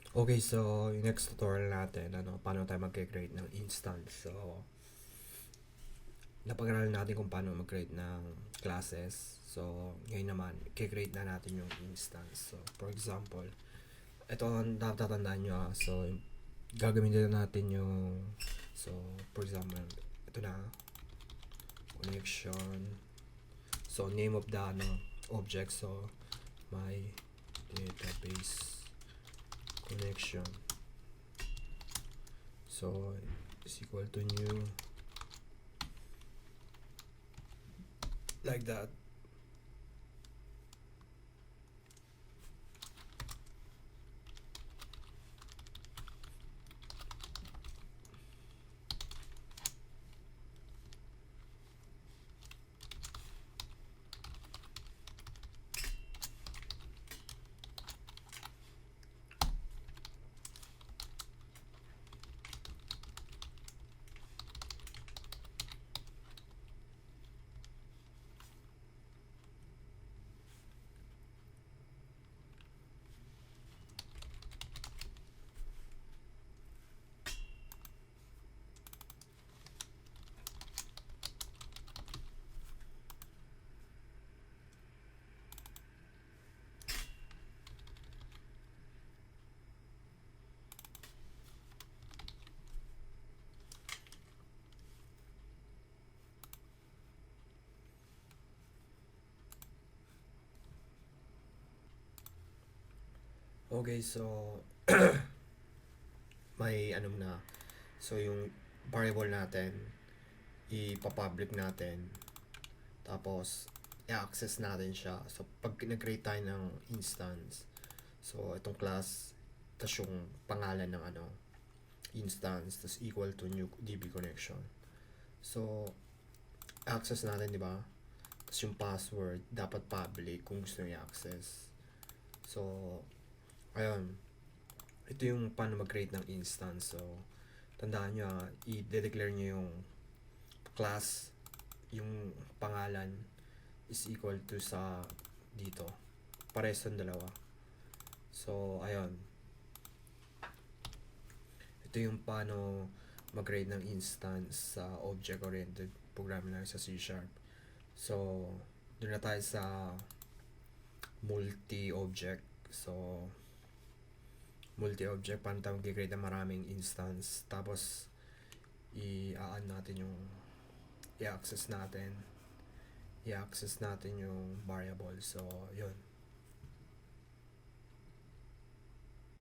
Okay, so yung next tutorial natin, paano tayo mag-create ng instance. So, napag-aralan natin kung paano mag-create ng classes. So, ngayon naman, i-create na natin yung instance. So, for example, ito ang tatandaan nyo. So, gagamitin na natin yung, so, for example, ito na, connection. So, name of the object. So, my database connection. So, is equal to new, like that. Okay, so may na. So yung variable natin, ipapublic natin. Tapos i-access natin siya. So pag nag-create tayo ng instance, so itong class, tas yung pangalan ng instance, tas equal to new DB connection. So access natin, di ba? Tas yung password dapat public kung gusto nyo i-access. So ayun, ito yung paano mag-create ng instance. So, tandaan nyo, i-declare nyo yung class, yung pangalan is equal to sa dito. Pares yung dalawa. So, ayun. Ito yung paano mag-create ng instance sa object-oriented programming lang sa C#. So, doon na tayo sa multi-object. So, multi-object, paano tayo mag-create ng maraming instance. Tapos, i-aan natin yung i-access natin yung variable. So, yun.